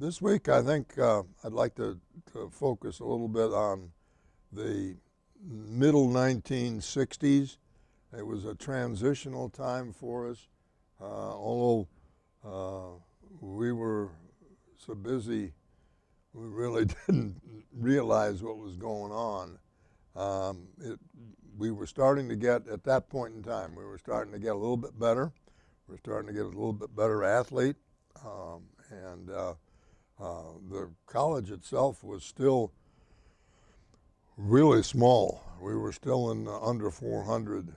This week, I think I'd like to focus a little bit on the middle 1960s. It was a transitional time for us, although we were so busy, we really didn't realize what was going on. We were starting to get, at that point in time, we were starting to get a little bit better. We were starting to get a little bit better athlete. And the college itself was still really small. We were still in the under 400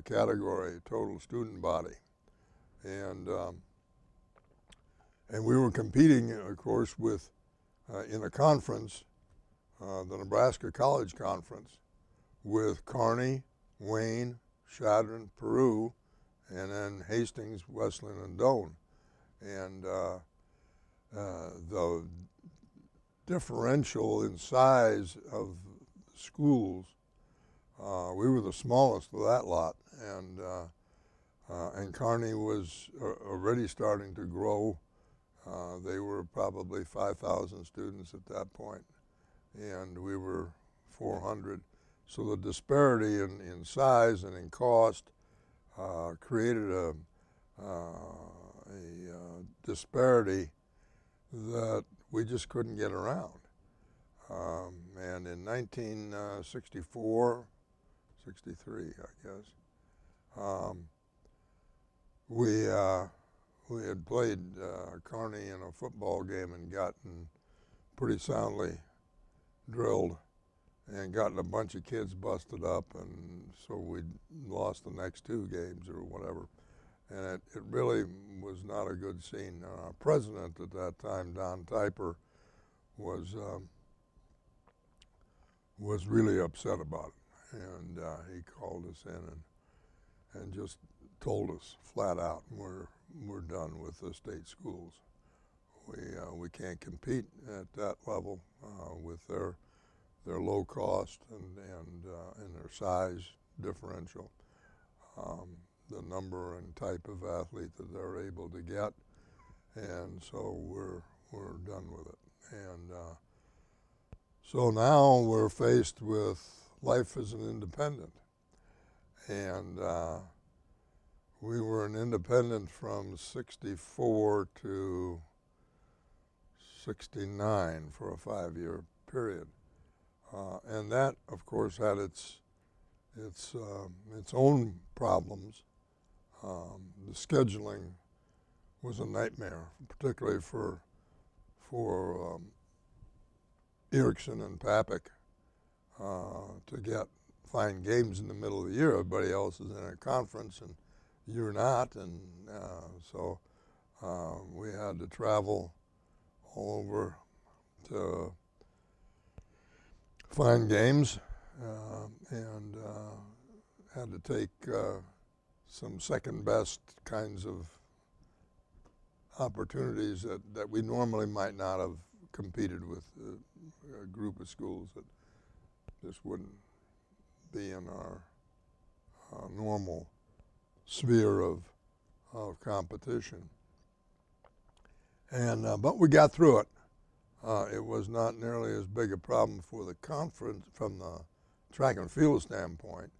category, total student body. And we were competing, of course, with, in a conference, the Nebraska College Conference, with Kearney, Wayne, Chadron, Peru, and then Hastings, Wesleyan, and Doane. And the differential in size of schools, we were the smallest of that lot, and Kearney was already starting to grow. They were probably 5,000 students at that point, and we were 400. So the disparity in size and in cost created a disparity that we just couldn't get around. And in 1964, 63, I guess, we had played Kearney in a football game and gotten pretty soundly drilled and gotten a bunch of kids busted up, and so we lost the next two games or whatever. And it really was not a good scene. Our president at that time, Don Typer, was really upset about it. And he called us in and just told us flat out, we're done with the state schools. We can't compete at that level with their low cost and their size differential. The number and type of athlete that they're able to get, and so we're done with it. And so now we're faced with life as an independent, and we were an independent from 64 to 69 for a 5-year period, and that, of course, had its own problems. The scheduling was a nightmare, particularly for Erickson and Papik to find games in the middle of the year. Everybody else is in a conference and you're not, and so we had to travel all over to find games, and had to take some second best kinds of opportunities that we normally might not have competed with a group of schools that just wouldn't be in our normal sphere of competition. And but we got through it. It was not nearly as big a problem for the conference from the track and field standpoint,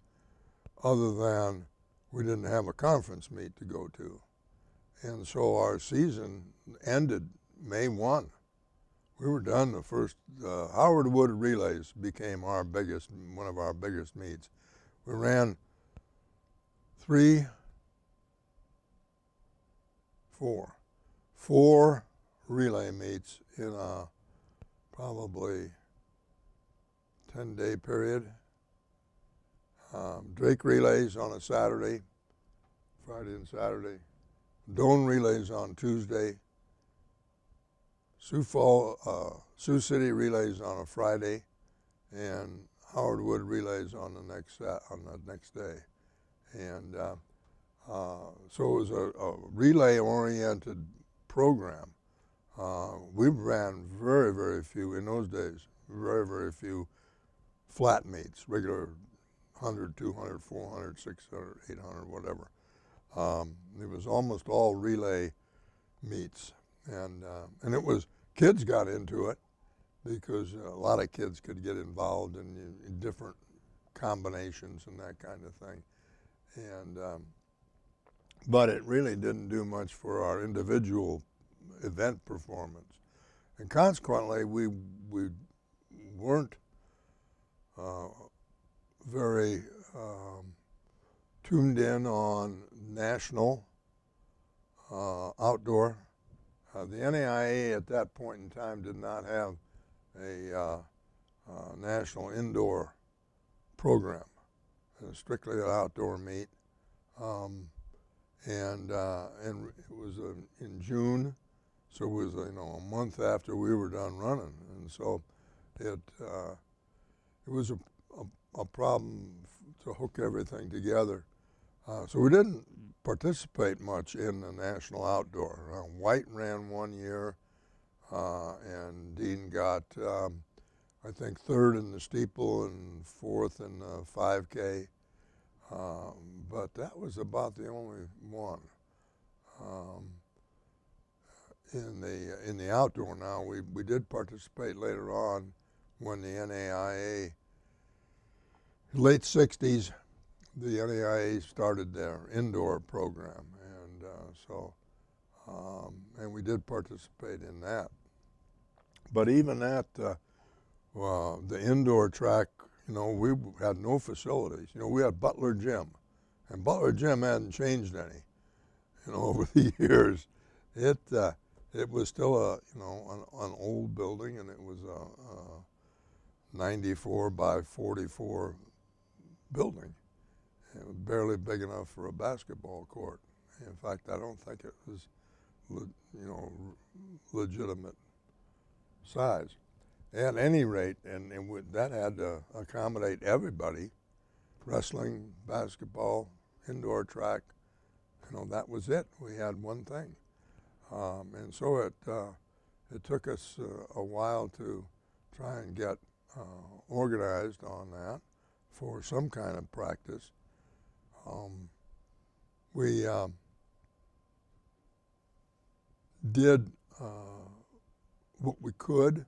other than we didn't have a conference meet to go to. And so our season ended May 1. We were done. The first Howard Wood Relays became one of our biggest meets. We ran four relay meets in a probably 10-day period. Drake relays on a Saturday, Friday and Saturday. Doane relays on Tuesday. Sioux City relays on a Friday, and Howard Wood relays on the next day. And so it was a relay-oriented program. We ran very, very few, in those days, very, very few flat meets, regular 100, 200, 400, 600, 800, whatever. It was almost all relay meets, and it was kids got into it because a lot of kids could get involved in different combinations and that kind of thing. And but it really didn't do much for our individual event performance. And consequently, we weren't very tuned in on national outdoor. The NAIA at that point in time did not have a national indoor program. It was strictly an outdoor meet. And it was in June, so it was a month after we were done running, and so it was a problem to hook everything together. So we didn't participate much in the national outdoor. White ran one year, and Dean got I think third in the steeple and fourth in the 5K. But that was about the only one. In the outdoor now, we did participate later on when the NAIA, late 60s, the NAIA started their indoor program, and and we did participate in that. But even at the indoor track, we had no facilities. We had Butler Gym, and Butler Gym hadn't changed any, over the years. It was still an old building, and it was a 94 by 44 building. It was barely big enough for a basketball court. In fact, I don't think it was, legitimate size. At any rate, and that had to accommodate everybody, wrestling, basketball, indoor track, that was it. We had one thing. And so it took us a while to try and get organized on that for some kind of practice. We did what we could,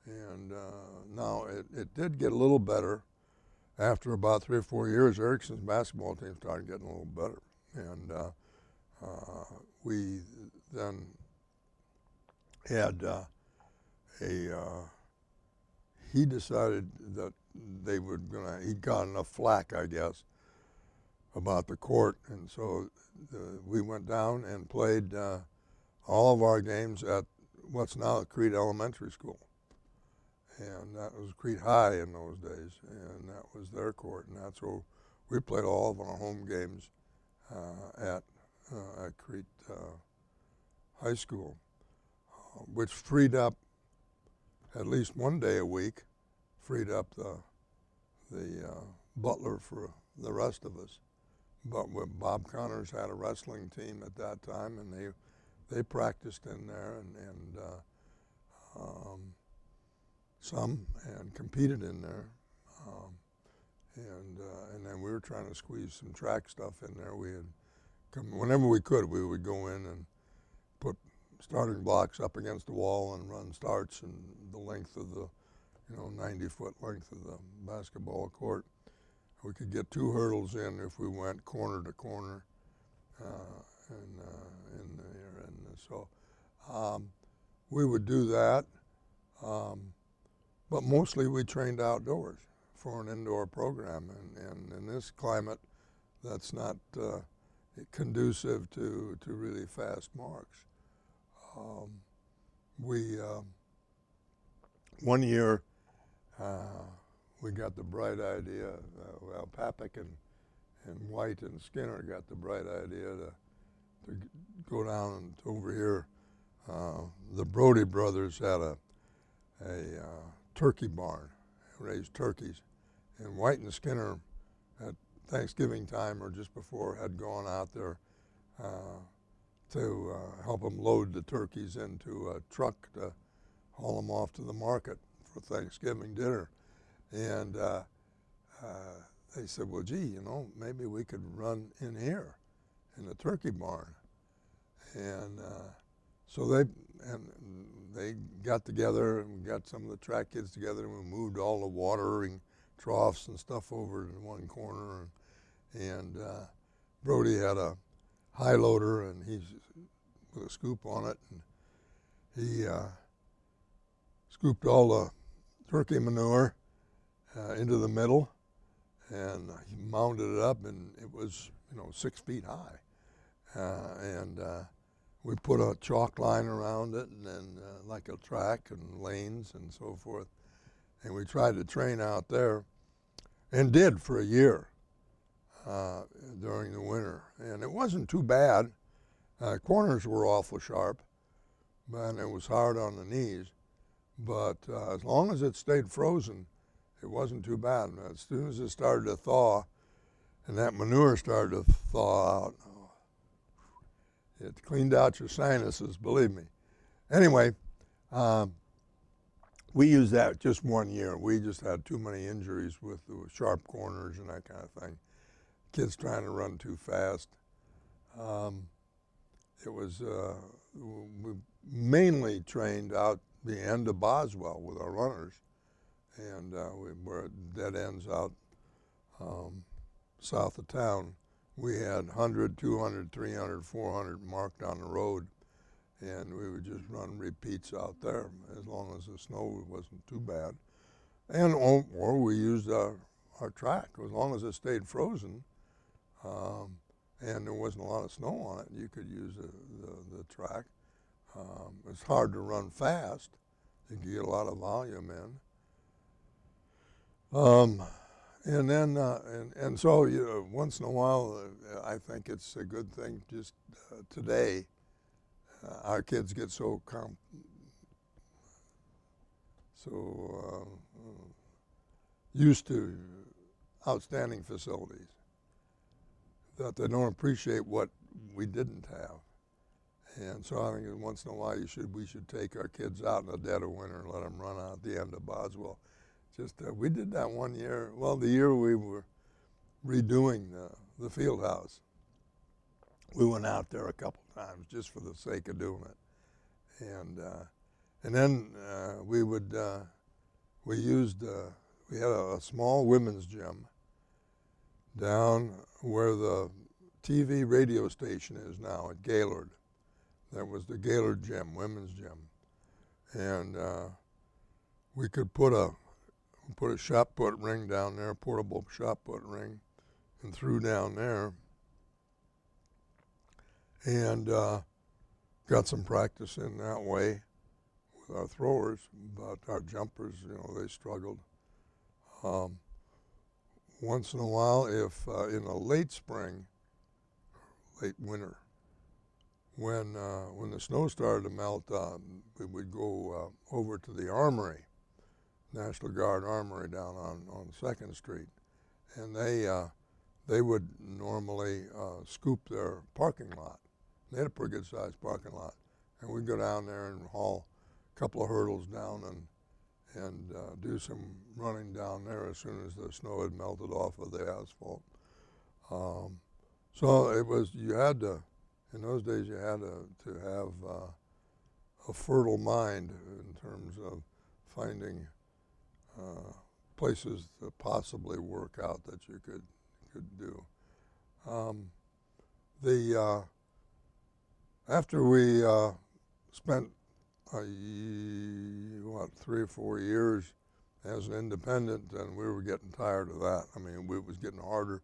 and now it did get a little better. After about 3 or 4 years, Erickson's basketball team started getting a little better, and we then had he decided that he got enough flack, I guess, about the court, and so we went down and played all of our games at what's now Crete Elementary School. And that was Crete High in those days, and that was their court, and that's where we played all of our home games at Crete High School, which freed up at least one day a week, freed up the Butler for the rest of us. But Bob Connors had a wrestling team at that time, and they practiced in there and competed in there, and then we were trying to squeeze some track stuff in there. We had whenever we could, we would go in and put starting blocks up against the wall and run starts and the length of the 90-foot length of the basketball court. We could get 2 hurdles in if we went corner to corner, in there, and so we would do that. But mostly we trained outdoors for an indoor program, and in this climate, that's not conducive to really fast marks. One year we got the bright idea, Papik and White and Skinner got the bright idea to go down and over here. The Brody brothers had a turkey barn, raised turkeys, and White and Skinner at Thanksgiving time or just before had gone out there to help them load the turkeys into a truck to haul them off to the market for Thanksgiving dinner. And they said, well, gee, maybe we could run in here in the turkey barn. And so they got together and we got some of the track kids together and we moved all the watering troughs and stuff over in one corner. And Brody had a high loader and he's with a scoop on it. And he scooped all the turkey manure into the middle, and he mounted it up, and it was 6 feet high. And we put a chalk line around it, and then like a track and lanes and so forth. And we tried to train out there, and did for a year during the winter. And it wasn't too bad. Corners were awful sharp, and it was hard on the knees. But as long as it stayed frozen, it wasn't too bad. And as soon as it started to thaw, and that manure started to thaw out, it cleaned out your sinuses, believe me. Anyway, we used that just 1 year. We just had too many injuries with the sharp corners and that kind of thing. Kids trying to run too fast. It was, we mainly trained out the end of Boswell with our runners. And we were at dead ends out south of town. We had 100, 200, 300, 400 marked on the road, and we would just run repeats out there as long as the snow wasn't too bad. And or we used our track as long as it stayed frozen, and there wasn't a lot of snow on it. You could use the track. It's hard to run fast. You can get a lot of volume in. And then, and so once in a while, I think it's a good thing. Just today, our kids get so used to outstanding facilities that they don't appreciate what we didn't have. And so I think once in a while we should take our kids out in the dead of winter and let them run out at the end of Boswell. Just we did that 1 year. Well, the year we were redoing the field house, we went out there a couple times just for the sake of doing it. And then we had a small women's gym down where the TV radio station is now at Gaylord. That was the Gaylord gym, women's gym. And we could put a shot put ring down there, portable shot put ring, and threw down there. And got some practice in that way with our throwers, but our jumpers, they struggled. Once in a while, if in the late spring, late winter, when the snow started to melt, we would go over to the Armory, National Guard Armory down on 2nd Street, and they would normally scoop their parking lot. They had a pretty good sized parking lot, and we'd go down there and haul a couple of hurdles down and do some running down there as soon as the snow had melted off of the asphalt. So it was, in those days you had to have a fertile mind in terms of finding places to possibly work out that you could do. After we spent 3 or 4 years as an independent, and we were getting tired of that. I mean, it was getting harder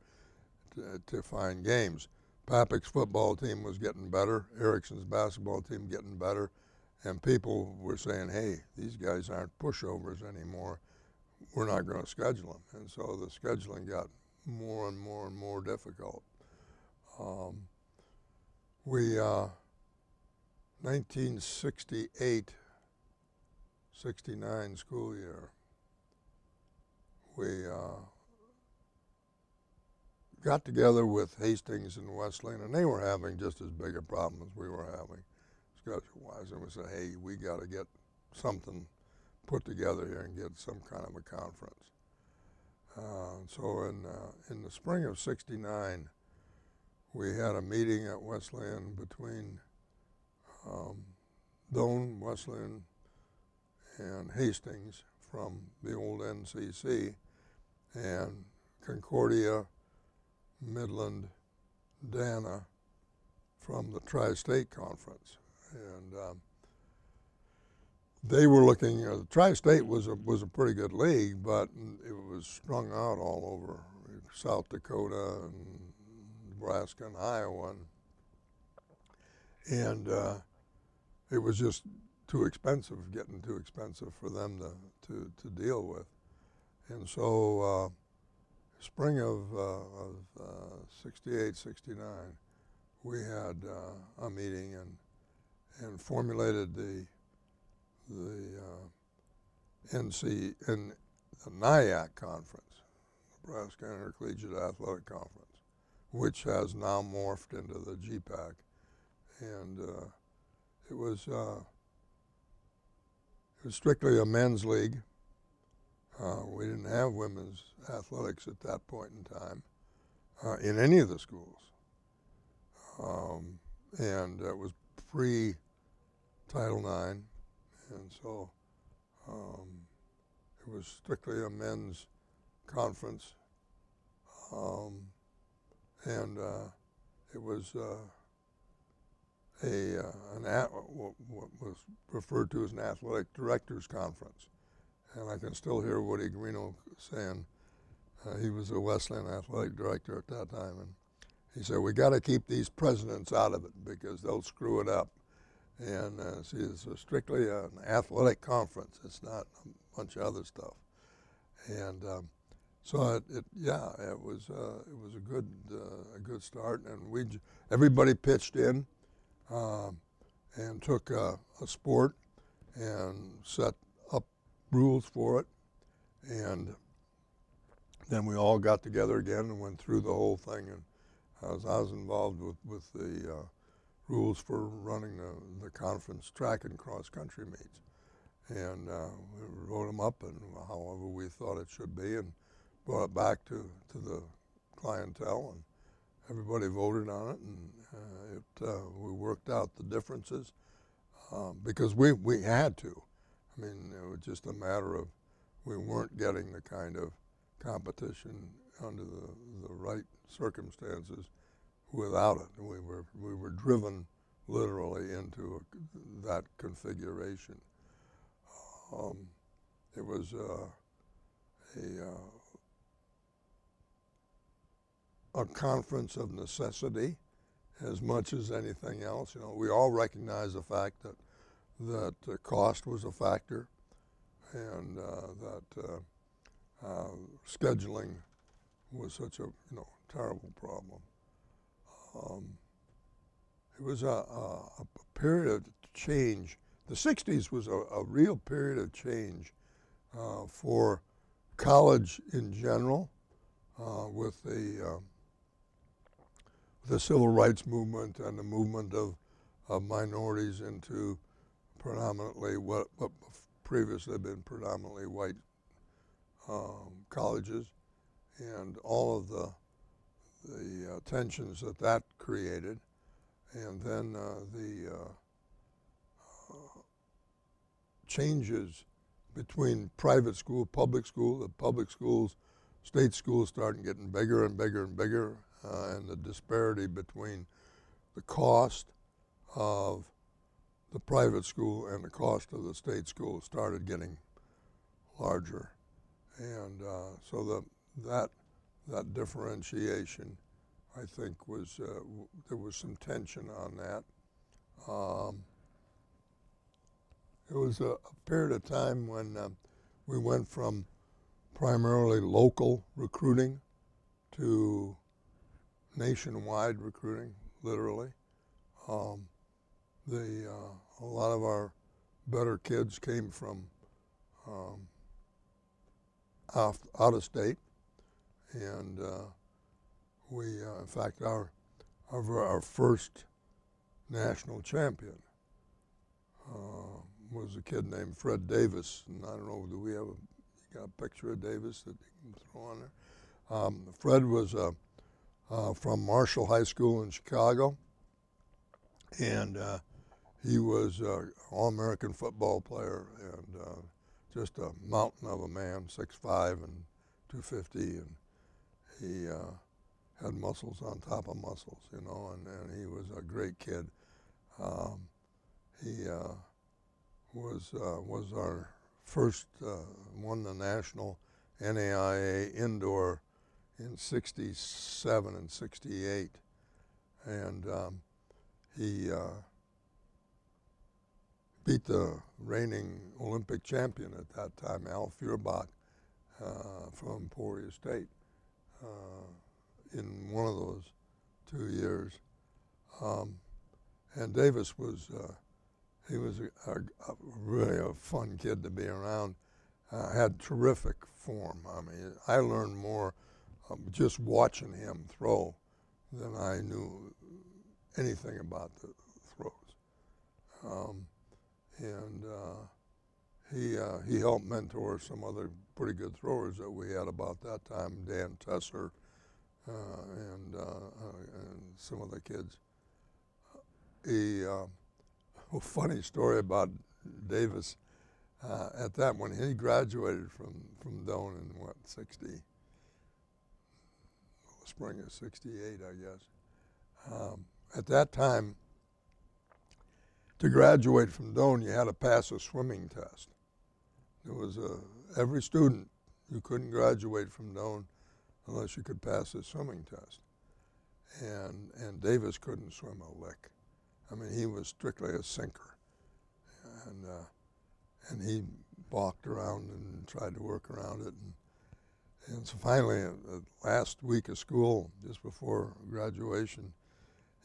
to find games. Papik's football team was getting better, Erickson's basketball team getting better, and people were saying, hey, these guys aren't pushovers anymore. We're not going to schedule them. And so the scheduling got more and more and more difficult. 1968, 69 school year, we got together with Hastings and Wesleyan, and they were having just as big a problem as we were having schedule-wise. And we said, hey, we got to get something put together here and get some kind of a conference. So in the spring of '69, we had a meeting at Wesleyan between Doane, Wesleyan, and Hastings from the old NCC, and Concordia, Midland, Dana from the Tri-State Conference. And they were looking, the Tri-State was a pretty good league, but it was strung out all over South Dakota and Nebraska and Iowa. And it was just getting too expensive for them to deal with. And so spring of 68, 69, we had a meeting and formulated the NIAC conference, Nebraska Intercollegiate Athletic Conference, which has now morphed into the GPAC. And it was strictly a men's league. We didn't have women's athletics at that point in time in any of the schools. And it was pre-Title IX, and so it was strictly a men's conference. And it was what was referred to as an athletic directors conference. And I can still hear Woody Greeno saying, he was a Wesleyan athletic director at that time, and he said, we got to keep these presidents out of it because they'll screw it up. And see, it's strictly an athletic conference. It's not a bunch of other stuff. And so it was a good start, and everybody pitched in and took a sport and set up rules for it, and then we all got together again and went through the whole thing. And I was involved with the rules for running the conference track and cross country meets, and we wrote them up and however we thought it should be, and brought it back to the clientele, and everybody voted on it, and we worked out the differences because we had to. I mean, it was just a matter of we weren't getting the kind of competition under the right circumstances without it. We were driven literally into that configuration. It was a conference of necessity as much as anything else. You know, we all recognize the fact that cost was a factor, and that scheduling was such a terrible problem. It was a period of change. The 60s was a real period of change for college in general, with the civil rights movement and the movement of minorities into predominantly what previously had been predominantly white colleges, and all of the tensions that created, and then the changes between private school, public school, the public schools, state schools starting getting bigger and bigger and bigger, and the disparity between the cost of the private school and the cost of the state school started getting larger. And so that differentiation, I think, was there was some tension on that. It was a period of time when we went from primarily local recruiting to nationwide recruiting, literally. A lot of our better kids came from out of state, and we, in fact, our first national champion was a kid named Fred Davis, and I don't know, you got a picture of Davis that you can throw on there? Fred was from Marshall High School in Chicago, and He was an All-American football player and just a mountain of a man, 6'5" and 250, and he had muscles on top of muscles, you know, and he was a great kid. He was our first, won the national NAIA indoor in 67 and 68, and he beat the reigning Olympic champion at that time, Al Feuerbach, from Emporia State, in one of those 2 years. And Davis was, he was really a fun kid to be around. Had terrific form. I mean, I learned more just watching him throw than I knew anything about the throws. And he helped mentor some other pretty good throwers that we had about that time, Dan Tesser and some of the kids. A funny story about Davis, at that, when he graduated from Doane in what, spring of 68, I guess. At that time, to graduate from Doane, you had to pass a swimming test. There was every student, you couldn't graduate from Doane unless you could pass a swimming test. And Davis couldn't swim a lick. I mean, he was strictly a sinker. And he balked around and tried to work around it. And so finally, the last week of school, just before graduation,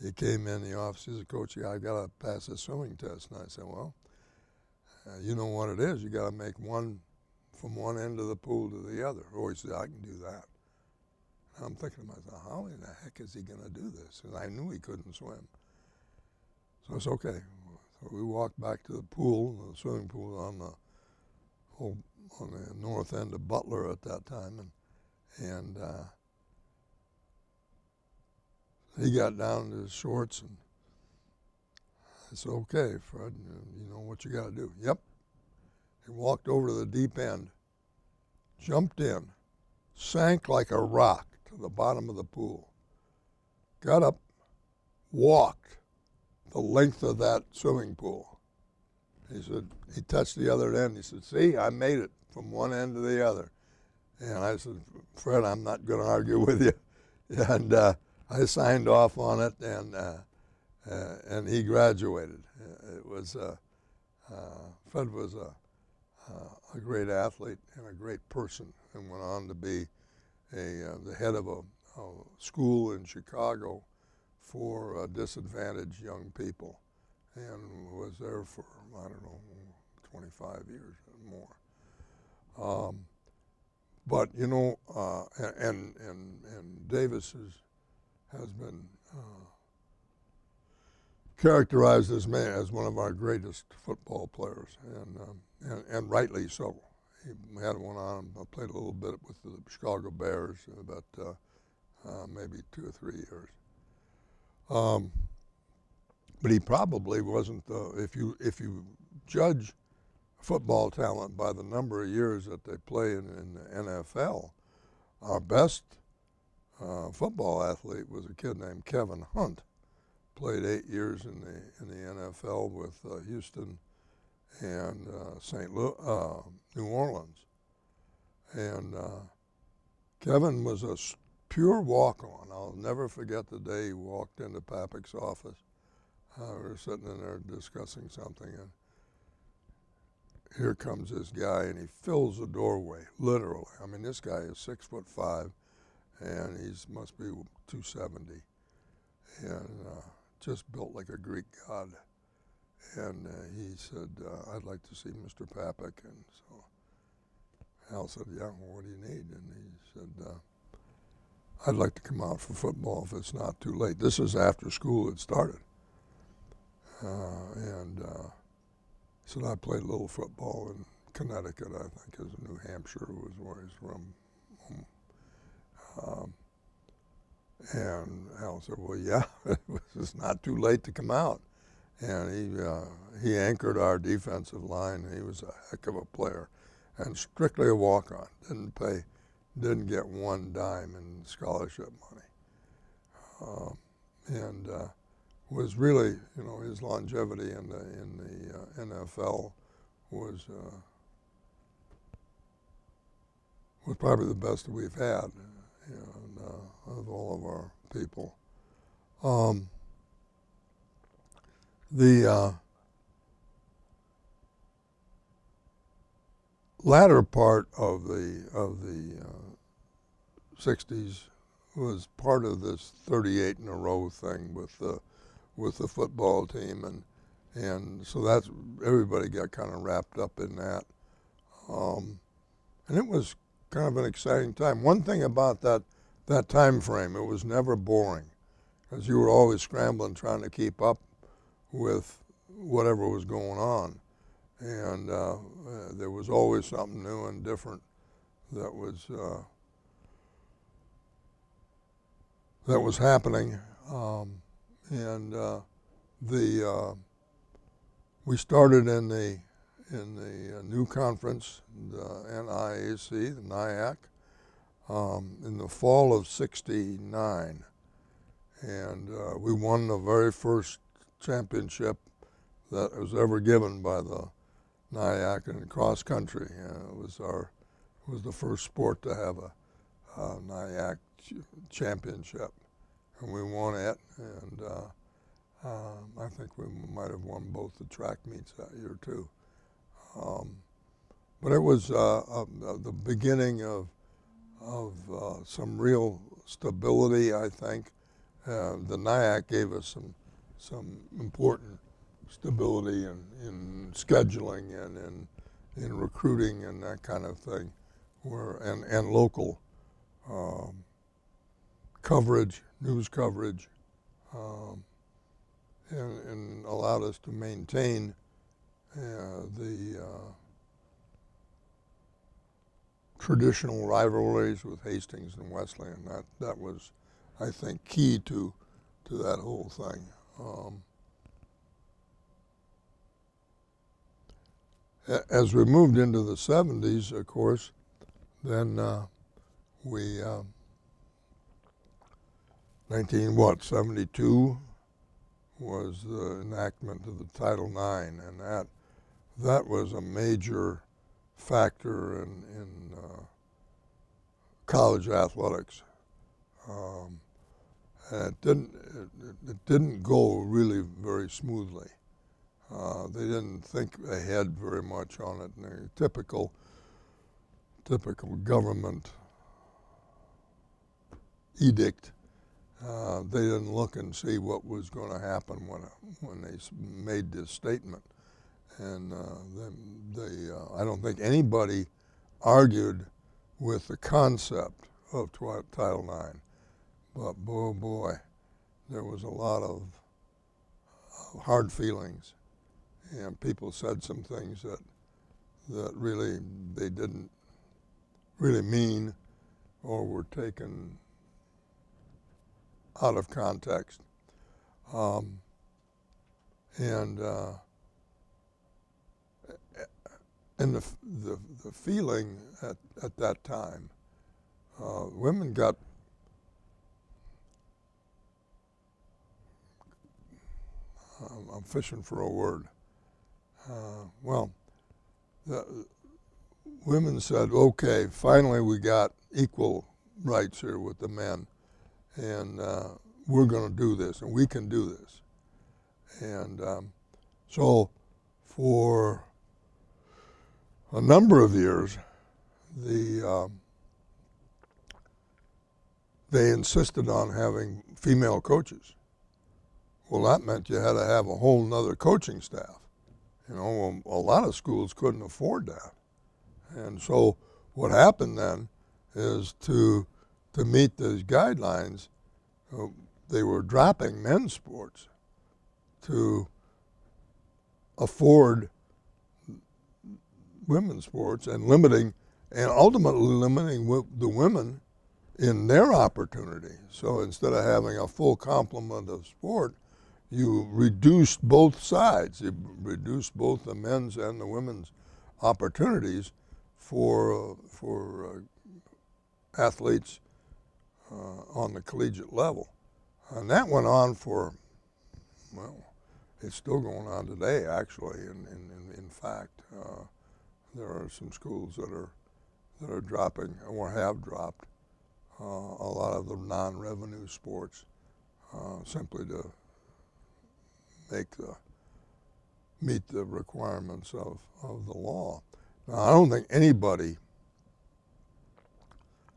he came in the office. He said, "Coach, I got to pass this swimming test." And I said, "Well, you know what it is. You got to make one from one end of the pool to the other." Oh, he said, "I can do that." And I'm thinking to myself, how in the heck is he going to do this? And I knew he couldn't swim. So I said, okay. So we walked back to the pool, the swimming pool on the north end of Butler at that time, and he got down to his shorts, and I said, "Okay, Fred, you know what you got to do." "Yep." He walked over to the deep end, jumped in, sank like a rock to the bottom of the pool, got up, walked the length of that swimming pool. He said, he touched the other end. He said, "See, I made it from one end to the other." And I said, "Fred, I'm not going to argue with you." And I signed off on it, and he graduated. It was Fred was a great athlete and a great person, and went on to be the head of a school in Chicago for disadvantaged young people, and was there for, I don't know, 25 years or more. But you know, and Davis has been characterized as one of our greatest football players, and rightly so. He had one on him. I played a little bit with the Chicago Bears, about maybe 2 or 3 years. But he probably wasn't if you judge football talent by the number of years that they play in the NFL, our best football athlete was a kid named Kevin Hunt. Played 8 years in the NFL with Houston and New Orleans. And Kevin was a pure walk-on. I'll never forget the day he walked into Papek's office. We were sitting in there discussing something, and here comes this guy, and he fills the doorway, literally. I mean, this guy is 6'5", and he must be 270, and just built like a Greek god. And he said, "I'd like to see Mr. Papek." And so Al said, "Yeah, well, what do you need?" And he said, "I'd like to come out for football if it's not too late." This is after school had started. And he said, "I played a little football in Connecticut, I think, because New Hampshire was where he's from." And Al said, "Well, yeah, it's not too late to come out." and he anchored our defensive line. He was a heck of a player, and strictly a walk-on. Didn't get one dime in scholarship money, and was really, his longevity in the NFL was probably the best that we've had, of all of our people. The latter part of the 60s was part of this 38 in a row thing with the football team, and so that's everybody got kind of wrapped up in that, and it was kind of an exciting time. One thing about that time frame, it was never boring, because you were always scrambling trying to keep up with whatever was going on, and there was always something new and different that was happening, and we started in the new conference, the NIAC, the NIAC, in the fall of '69, and we won the very first championship that was ever given by the NIAC in cross country. It was the first sport to have a NIAC championship, and we won it. And I think we might have won both the track meets that year too. But it was the beginning of some real stability, I think. The NIAC gave us some important stability in scheduling and in recruiting and that kind of thing, and local coverage, news coverage, and allowed us to maintain the traditional rivalries with Hastings and Wesleyan. That was, I think, key to that whole thing. As we moved into the 70s, of course, then we 1972 was the enactment of the Title IX, and that was a major factor in college athletics. And it didn't go really very smoothly. They didn't think ahead very much on it. And the typical government edict. They didn't look and see what was going to happen when they made this statement. And I don't think anybody argued with the concept of Title IX. But boy, there was a lot of hard feelings, and people said some things that really they didn't really mean, or were taken out of context. And the feeling at that time, women got, I'm fishing for a word. The women said, okay, finally we got equal rights here with the men, and we're going to do this, and we can do this. And so for a number of years, they insisted on having female coaches. Well, that meant you had to have a whole nother coaching staff. A lot of schools couldn't afford that. And so what happened then is to meet those guidelines, they were dropping men's sports to afford women's sports, and ultimately limiting the women in their opportunity. So instead of having a full complement of sport, you reduced both sides. You reduced both the men's and the women's opportunities for athletes on the collegiate level. And that went on for, well, it's still going on today, actually. In fact, there are some schools that are dropping or have dropped a lot of the non-revenue sports simply to meet the requirements of the law. Now, I don't think anybody,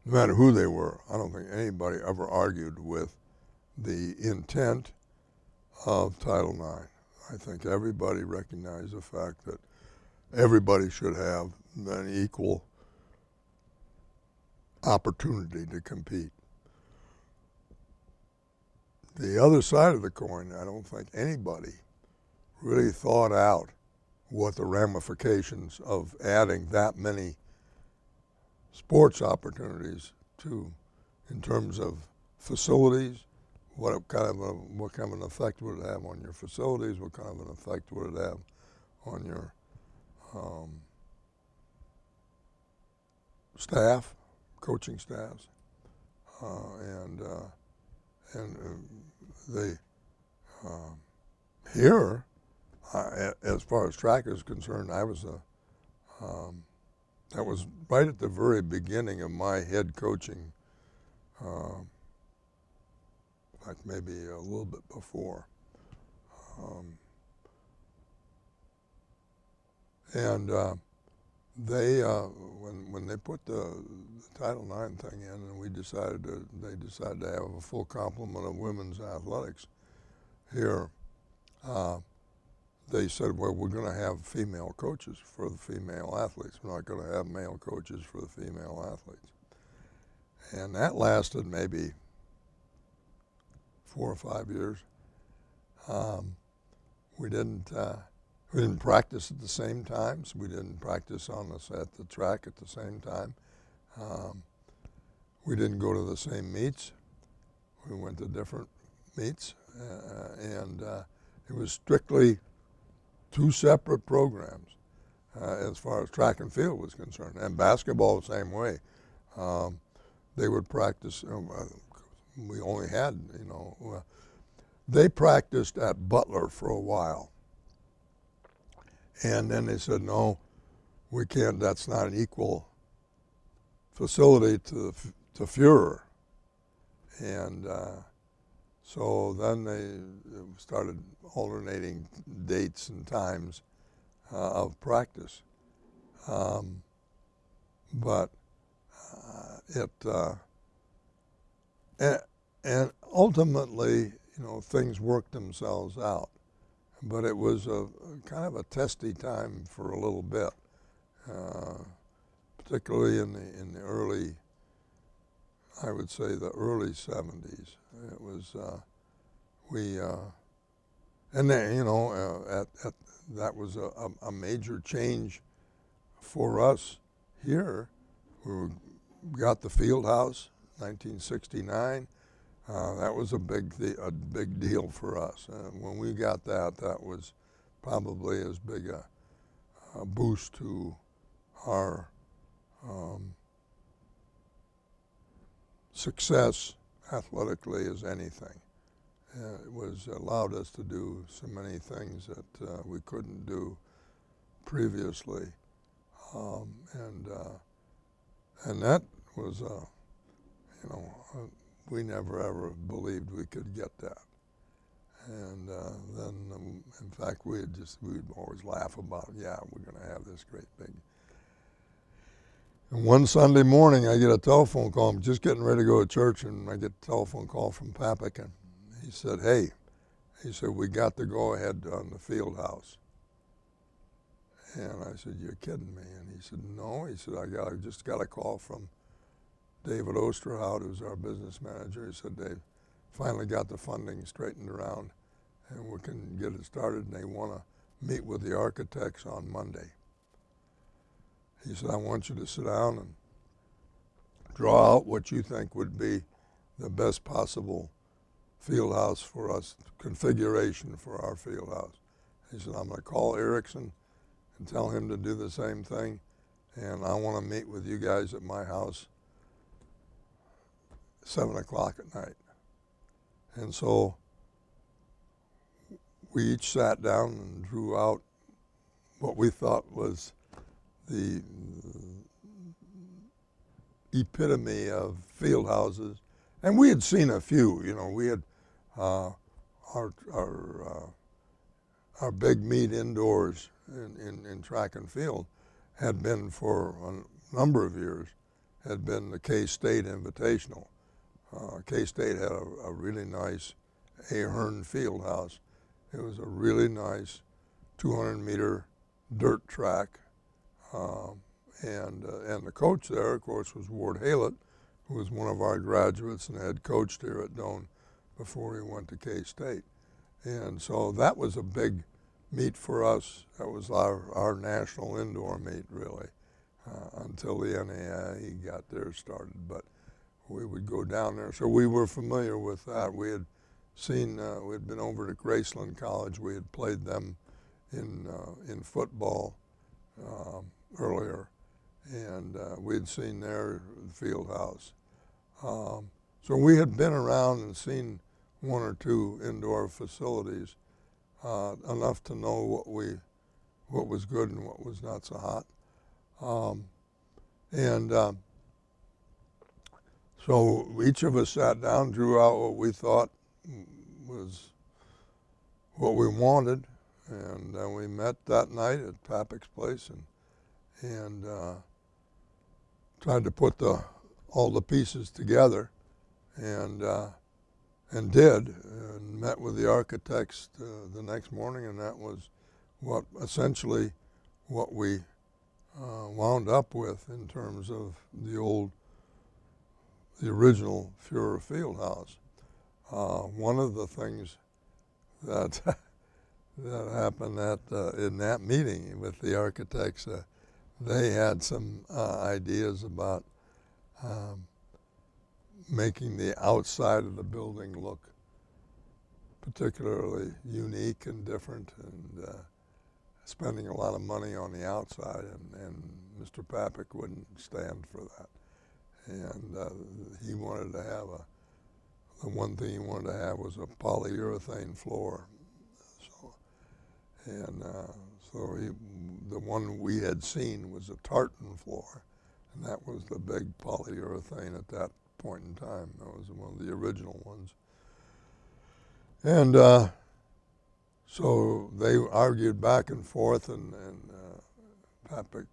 no matter who they were, I don't think anybody ever argued with the intent of Title IX. I think everybody recognized the fact that everybody should have an equal opportunity to compete. The other side of the coin, I don't think anybody really thought out what the ramifications of adding that many sports opportunities to, in terms of facilities, what kind of an effect would it have on your facilities, what kind of an effect would it have on your staff, coaching staffs, and they here, as far as track is concerned, that was right at the very beginning of my head coaching, like maybe a little bit before. They when they put the Title IX thing in, and they decided to have a full complement of women's athletics here. They said, well, we're going to have female coaches for the female athletes. We're not going to have male coaches for the female athletes. And that lasted maybe 4 or 5 years. We didn't practice at the same times. We didn't practice at the track at the same time. We didn't go to the same meets. We went to different meets, and it was strictly 2 separate programs as far as track and field was concerned. And basketball the same way. They would practice. We only had, they practiced at Butler for a while. And then they said, no, we can't, that's not an equal facility to Fuhrer. And so then they started alternating dates and times of practice. But and ultimately, things worked themselves out. But it was a kind of a testy time for a little bit, particularly in the early, I would say the early 70s. It was and then that was a major change for us here. We got the field house, 1969. That was a big deal for us. When we got that, that was probably as big a boost to our success athletically as anything. It was allowed us to do so many things that we couldn't do previously, and that was we never ever believed we could get that. And then, in fact, we'd always laugh about, yeah, we're going to have this great big. And one Sunday morning, I get a telephone call. I'm just getting ready to go to church, and I get a telephone call from Papik, and he said, hey, we got the go-ahead on the field house. And I said, you're kidding me. And he said, no. He said, I just got a call from David Osterhout, who's our business manager. He said they finally got the funding straightened around and we can get it started, and they want to meet with the architects on Monday. He said, I want you to sit down and draw out what you think would be the best possible field house for us, configuration for our field house. He said, I'm going to call Erickson and tell him to do the same thing, and I want to meet with you guys at my house 7 o'clock at night. And so we each sat down and drew out what we thought was the epitome of field houses. And we had seen a few, you know, we had our big meet indoors in track and field had been for a number of years, had been the K-State Invitational. K-State had a really nice Ahern field house. It was a really nice 200-meter dirt track. And the coach there, of course, was Ward Haylett, who was one of our graduates and had coached here at Doane before he went to K-State. And so that was a big meet for us. That was our national indoor meet, really, until the NAIA got theirs started. But we would go down there. So we were familiar with that. We had seen, we had been over to Graceland College. We had played them in football earlier, and we had seen their field house. So we had been around and seen one or two indoor facilities, enough to know what was good and what was not so hot. So each of us sat down, drew out what we thought was what we wanted, and then we met that night at Papek's place and tried to put all the pieces together, and did, and met with the architects the next morning, and that was essentially what we wound up with in terms of the original Fuhrer field house. One of the things that that happened in that meeting with the architects, they had some ideas about making the outside of the building look particularly unique and different, and spending a lot of money on the outside, and Mr. Papek wouldn't stand for that. And he wanted to have the one thing he wanted to have was a polyurethane floor. So the one we had seen was a tartan floor, and that was the big polyurethane at that point in time. That was one of the original ones. And so they argued back and forth, and Papek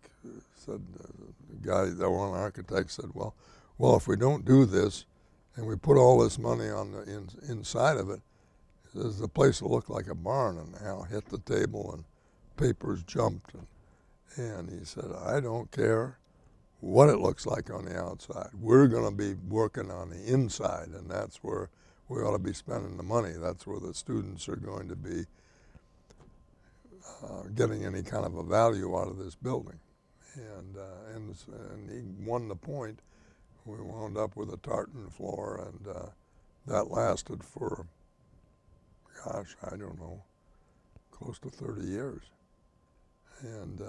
said, the guy, the one architect said, well, if we don't do this and we put all this money on the inside of it, the place will look like a barn. And Al hit the table and papers jumped. And he said, I don't care what it looks like on the outside. We're going to be working on the inside, and that's where we ought to be spending the money. That's where the students are going to be getting any kind of a value out of this building. And he won the point. We wound up with a tartan floor, and that lasted for, gosh, I don't know, close to 30 years. And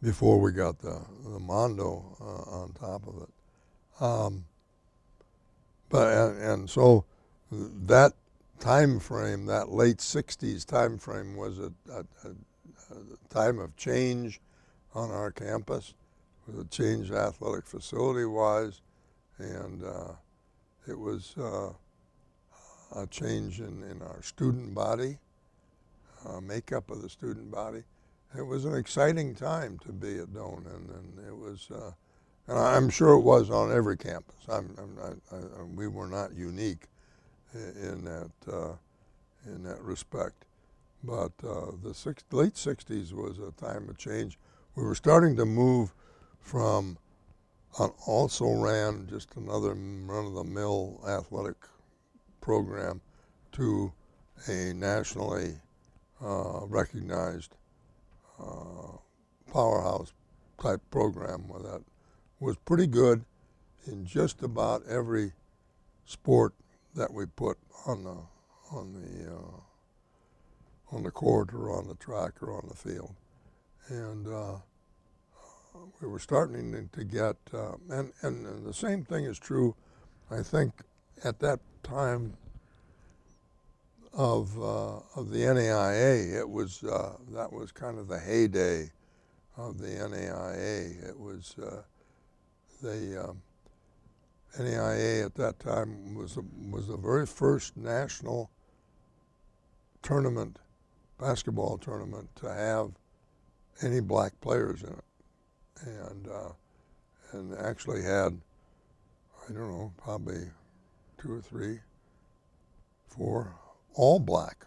before we got the Mondo on top of it. So that time frame, that late 60s time frame, was a time of change on our campus. It was a change athletic facility-wise, and it was a change in our student body, makeup of the student body. It was an exciting time to be at Doane, and it was, and I'm sure it was on every campus. We were not unique in that respect. But the late 60s was a time of change. We were starting to move from an also-ran, just another run-of-the-mill athletic program, to a nationally recognized powerhouse type program that was pretty good in just about every sport that we put on the court or on the track or on the field. And we were starting to get, and the same thing is true, I think, at that time of the NAIA. It was that was kind of the heyday of the NAIA. It was the NAIA at that time was the very first national tournament, basketball tournament, to have any black players in it, and actually had, I don't know, probably 2 or 3, 4 all black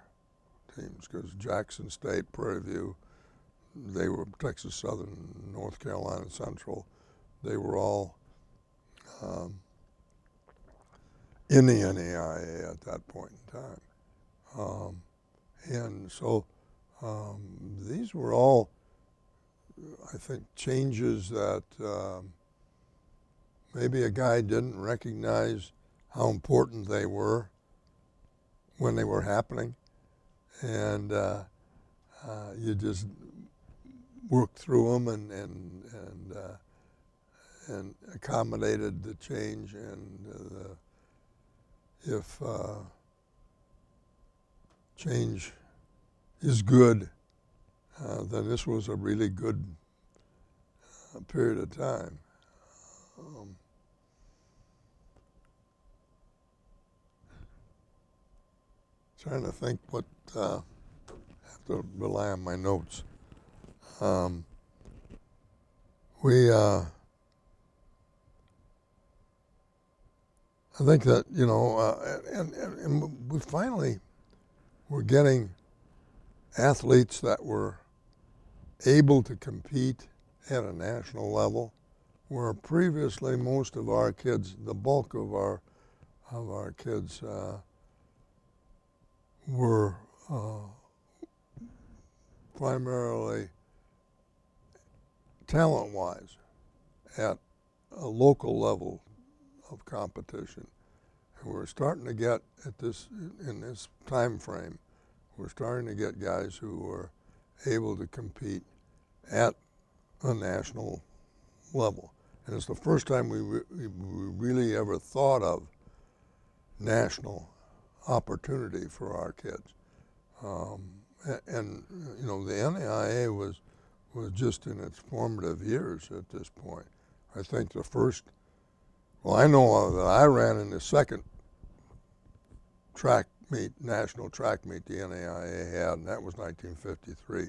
teams, because Jackson State, Prairie View, they were Texas Southern, North Carolina Central, they were all in the NAIA at that point in time. And so these were all, I think, changes that maybe a guy didn't recognize how important they were when they were happening, and you just worked through them and accommodated the change. And if change is good, then this was a really good period of time. Trying to think what, I have to rely on my notes. I think that, you know, and we finally were getting athletes that were able to compete at a national level, where previously most of our kids, the bulk of our kids, were primarily talent-wise at a local level of competition. And we're starting to get in this time frame, we're starting to get guys who were able to compete at a national level. And it's the first time we really ever thought of national opportunity for our kids. And you know, the NAIA was just in its formative years at this point. I think the first, well, I know that I ran in the second track meet, national track meet the NAIA had, and that was 1953.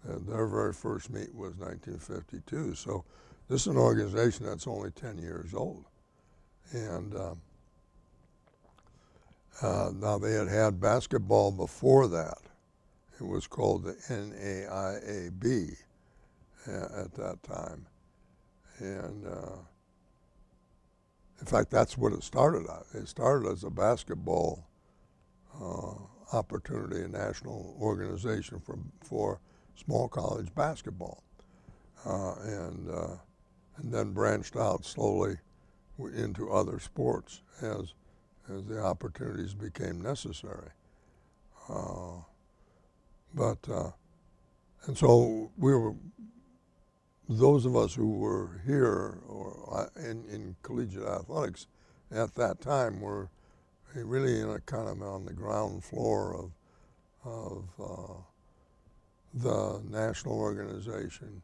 Their very first meet was 1952. So this is an organization that's only 10 years old. And now they had basketball before that. It was called the NAIAB at that time. And in fact, that's what it started at. It started as a basketball opportunity, a national organization for small college basketball, and then branched out slowly into other sports as the opportunities became necessary. And so we were, those of us who were here or in collegiate athletics at that time were really in a kind of on the ground floor of the national organization,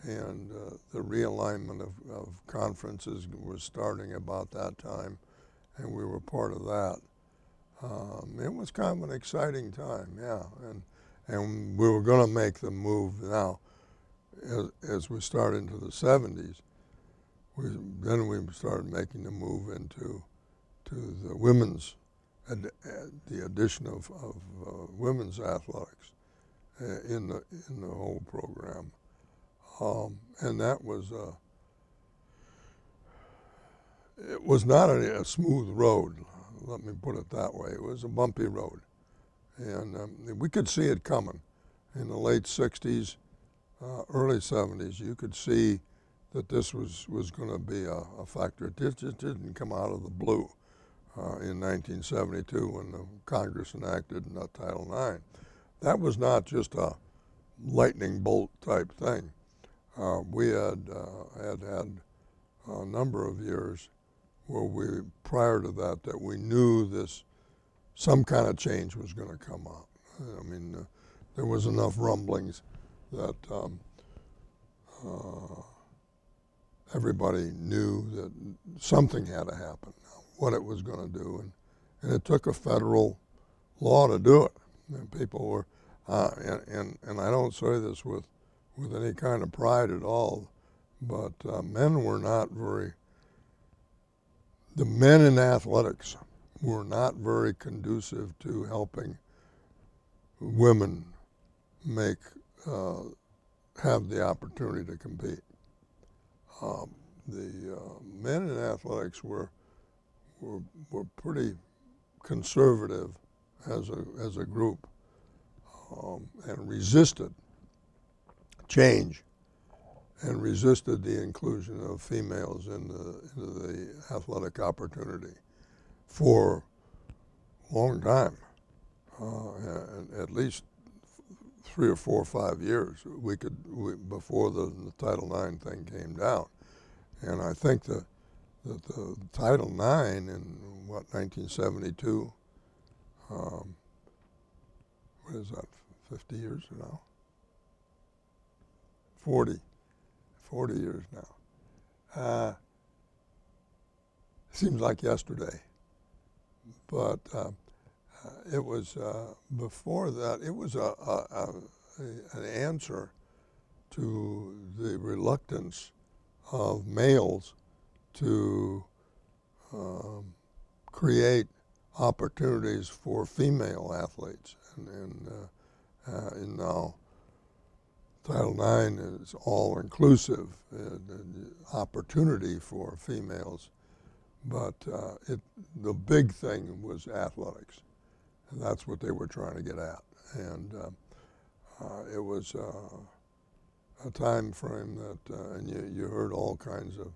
and the realignment of conferences was starting about that time, and we were part of that. It was kind of an exciting time, yeah, and we were going to make the move now. As we start into the 70s, then we started making the move into the women's, the addition of women's athletics in the whole program, and that was it was not a smooth road. Let me put it that way. It was a bumpy road, and we could see it coming in the late 60s. Early 70s, you could see that this was going to be a factor. It just didn't come out of the blue. in 1972 when the Congress enacted Title IX. That was not just a lightning bolt type thing. We had a number of years where prior to that we knew some kind of change was going to come up. I mean, there was enough rumblings that everybody knew that something had to happen, what it was going to do, and it took a federal law to do it. And people were, and I don't say this with any kind of pride at all, but the men in athletics were not very conducive to helping women have the opportunity to compete. The men in athletics were pretty conservative as a group, and resisted change and resisted the inclusion of females into the athletic opportunity for a long time, at least 3 or 4 or 5 years. Before the Title IX thing came down, and I think that the Title IX in 1972. What is that? 50 years now? 40 years now. Seems like yesterday, but it was before that. It was an answer to the reluctance of males to create opportunities for female athletes, and now Title IX is all inclusive, opportunity for females, but the big thing was athletics, and that's what they were trying to get at, and it was a time frame that, and you heard all kinds of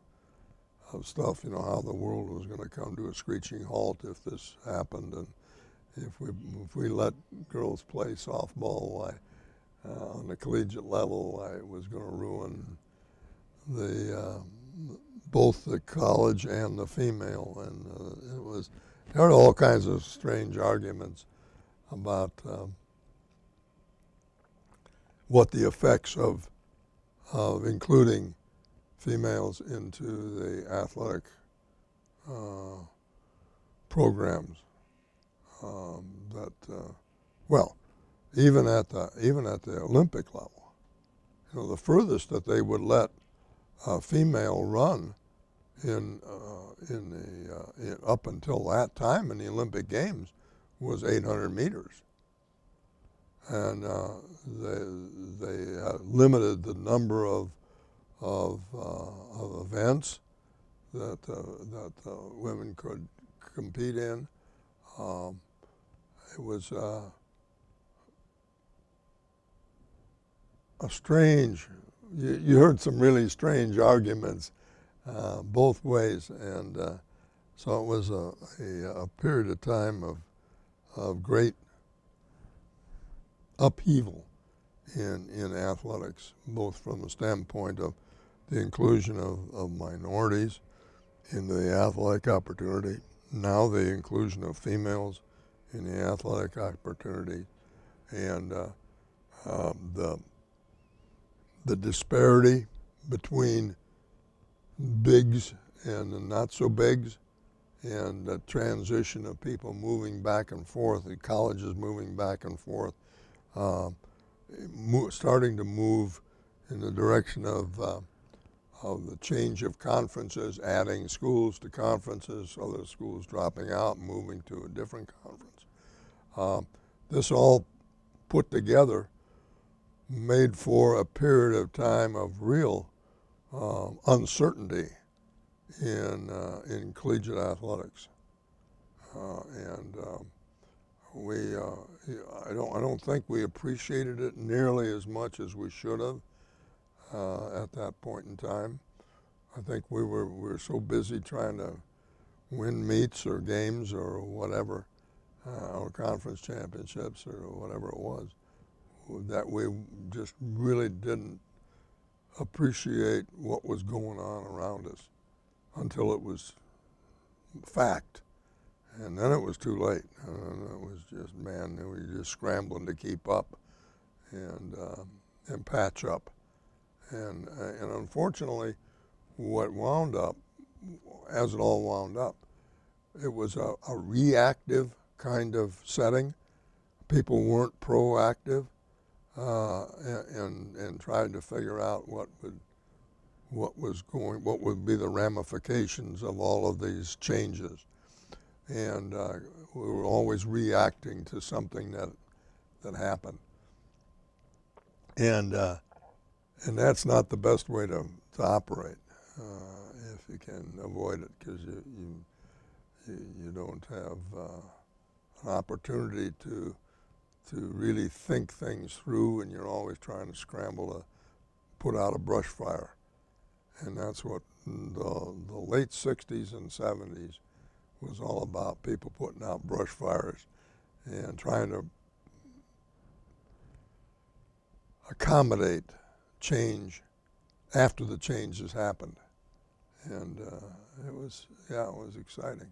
stuff, how the world was going to come to a screeching halt if this happened, and if we let girls play softball, on the collegiate level, it was going to ruin both the college and the female, and there were all kinds of strange arguments about what the effects of including females into the athletic programs. Even at the Olympic level, the furthest that they would let a female run up until that time in the Olympic Games was 800 meters, and they limited the number of events that women could compete in. It was a strange. You heard some really strange arguments both ways, and so it was a period of time of great upheaval in athletics, both from the standpoint of the inclusion of minorities in the athletic opportunity, now the inclusion of females in the athletic opportunity, and the disparity between bigs and the not so bigs, and the transition of people moving back and forth, the colleges moving back and forth, starting to move in the direction of the change of conferences, adding schools to conferences, other schools dropping out, moving to a different conference. This all put together made for a period of time of real uncertainty in collegiate athletics, and I don't think we appreciated it nearly as much as we should have at that point in time. I think we were so busy trying to win meets or games or whatever, or conference championships or whatever it was, that we just really didn't appreciate what was going on around us until it was fact. And then it was too late. It was just, man, we were just scrambling to keep up and patch up. And unfortunately, what wound up, as it all wound up, it was a reactive kind of setting. People weren't proactive and tried to figure out what would be the ramifications of all of these changes. And we were always reacting to something that happened. And that's not the best way to operate if you can avoid it, because you don't have an opportunity to really think things through, and you're always trying to scramble to put out a brush fire. And that's what the late 60s and 70s was all about, people putting out brush fires and trying to accommodate change after the change has happened. And it was exciting.